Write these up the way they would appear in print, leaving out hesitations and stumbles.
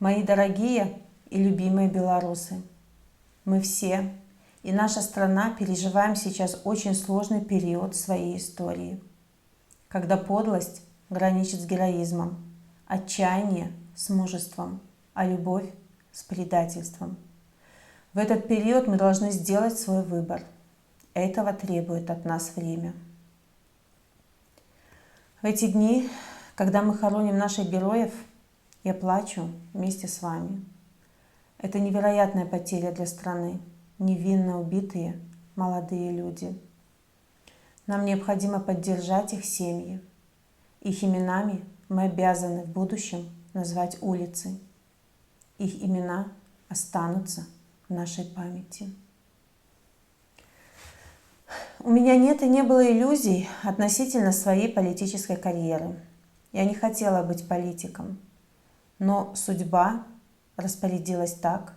Мои дорогие и любимые белорусы, мы все и наша страна переживаем сейчас очень сложный период своей истории, когда подлость граничит с героизмом, отчаяние с мужеством, а любовь с предательством. В этот период мы должны сделать свой выбор. Этого требует от нас время. В эти дни, когда мы хороним наших героев, я плачу вместе с вами. Это невероятная потеря для страны. Невинно убитые молодые люди. Нам необходимо поддержать их семьи. Их именами мы обязаны в будущем назвать улицы. Их имена останутся в нашей памяти. У меня нет и не было иллюзий относительно своей политической карьеры. Я не хотела быть политиком, но судьба распорядилась так,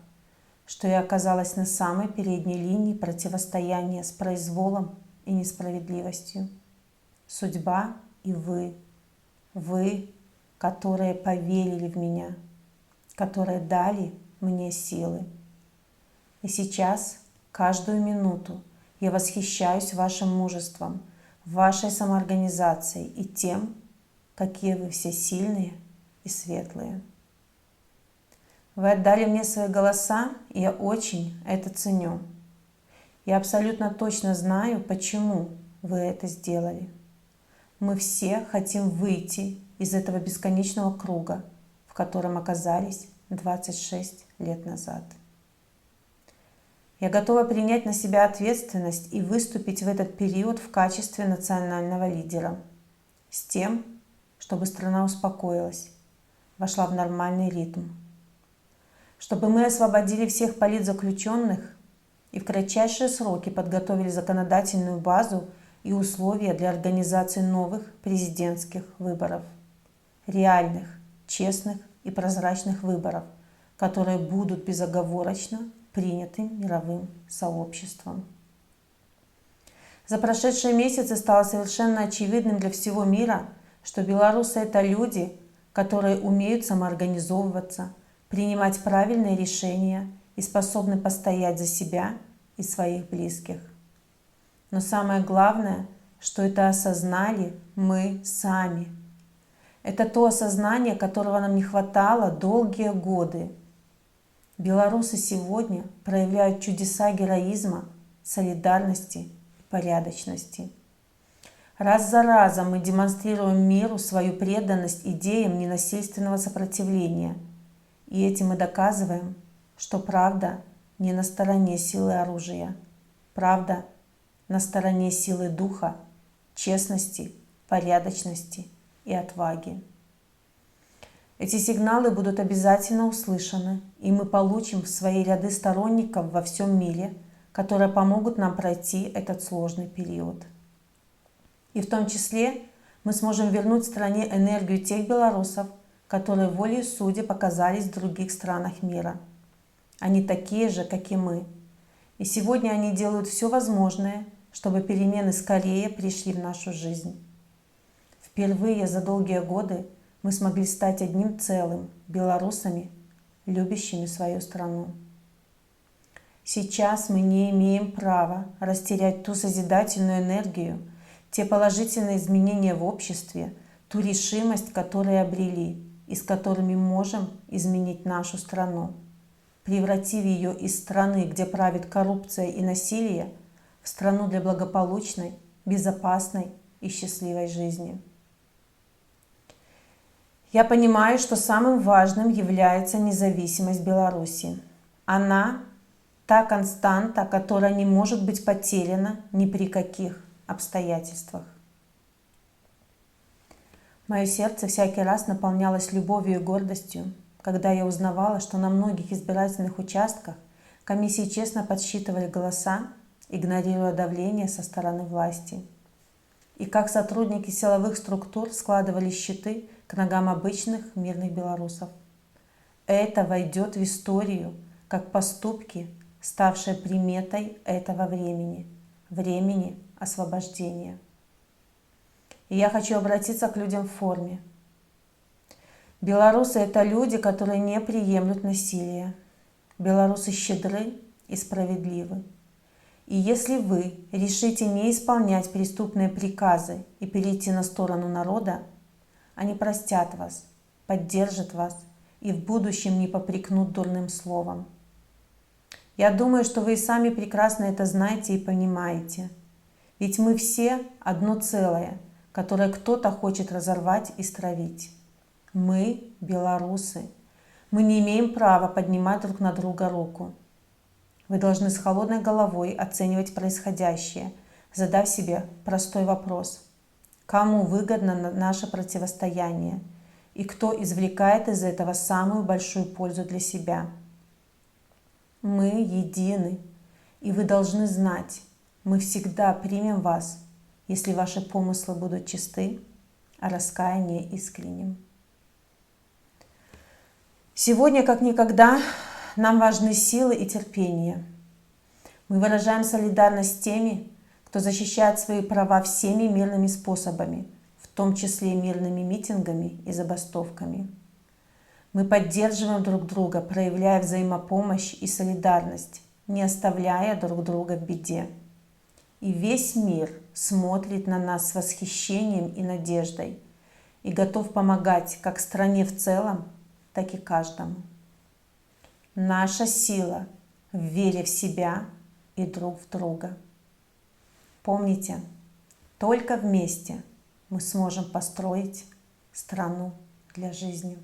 что я оказалась на самой передней линии противостояния с произволом и несправедливостью. Судьба и вы, которые поверили в меня, которые дали мне силы. И сейчас, каждую минуту, я восхищаюсь вашим мужеством, вашей самоорганизацией и тем, какие вы все сильные и светлые. Вы отдали мне свои голоса, и я очень это ценю. Я абсолютно точно знаю, почему вы это сделали. Мы все хотим выйти из этого бесконечного круга, в котором оказались 26 лет назад. Я готова принять на себя ответственность и выступить в этот период в качестве национального лидера, с тем, чтобы страна успокоилась, вошла в нормальный ритм, чтобы мы освободили всех политзаключенных и в кратчайшие сроки подготовили законодательную базу и условия для организации новых президентских выборов. Реальных, честных и прозрачных выборов, которые будут безоговорочно приняты мировым сообществом. За прошедшие месяцы стало совершенно очевидным для всего мира, что белорусы – это люди, которые умеют самоорганизовываться, принимать правильные решения и способны постоять за себя и своих близких. Но самое главное, что это осознали мы сами. Это то осознание, которого нам не хватало долгие годы. Белорусы сегодня проявляют чудеса героизма, солидарности и порядочности. Раз за разом мы демонстрируем миру свою преданность идеям ненасильственного сопротивления. И этим мы доказываем, что правда не на стороне силы оружия. Правда на стороне силы духа, честности, порядочности и отваги. Эти сигналы будут обязательно услышаны, и мы получим в свои ряды сторонников во всем мире, которые помогут нам пройти этот сложный период. И в том числе мы сможем вернуть стране энергию тех белорусов, которые волей судеб оказались в других странах мира. Они такие же, как и мы. И сегодня они делают все возможное, чтобы перемены скорее пришли в нашу жизнь. Впервые за долгие годы мы смогли стать одним целым белорусами, любящими свою страну. Сейчас мы не имеем права растерять ту созидательную энергию, те положительные изменения в обществе, ту решимость, которую обрели и с которыми можем изменить нашу страну, превратив ее из страны, где правит коррупция и насилие, в страну для благополучной, безопасной и счастливой жизни. Я понимаю, что самым важным является независимость Беларуси. Она – та константа, которая не может быть потеряна ни при каких обстоятельствах. Мое сердце всякий раз наполнялось любовью и гордостью, когда я узнавала, что на многих избирательных участках комиссии честно подсчитывали голоса, игнорируя давление со стороны власти. И как сотрудники силовых структур складывали счеты к ногам обычных мирных белорусов. Это войдет в историю как поступки, ставшие приметой этого времени, времени освобождения. И я хочу обратиться к людям в форме. Белорусы – это люди, которые не приемлют насилие. Белорусы щедры и справедливы. И если вы решите не исполнять преступные приказы и перейти на сторону народа, они простят вас, поддержат вас и в будущем не попрекнут дурным словом. Я думаю, что вы и сами прекрасно это знаете и понимаете. Ведь мы все одно целое, которое кто-то хочет разорвать и стравить. Мы, белорусы, мы не имеем права поднимать друг на друга руку. Вы должны с холодной головой оценивать происходящее, задав себе простой вопрос. Кому выгодно наше противостояние? И кто извлекает из этого самую большую пользу для себя? Мы едины, и вы должны знать, мы всегда примем вас, если ваши помыслы будут чисты, а раскаяние искренним. Сегодня, как никогда, нам важны силы и терпение. Мы выражаем солидарность с теми, кто защищает свои права всеми мирными способами, в том числе мирными митингами и забастовками. Мы поддерживаем друг друга, проявляя взаимопомощь и солидарность, не оставляя друг друга в беде. И весь мир смотрит на нас с восхищением и надеждой и готов помогать как стране в целом, так и каждому. Наша сила в вере в себя и друг в друга. Помните, только вместе мы сможем построить страну для жизни.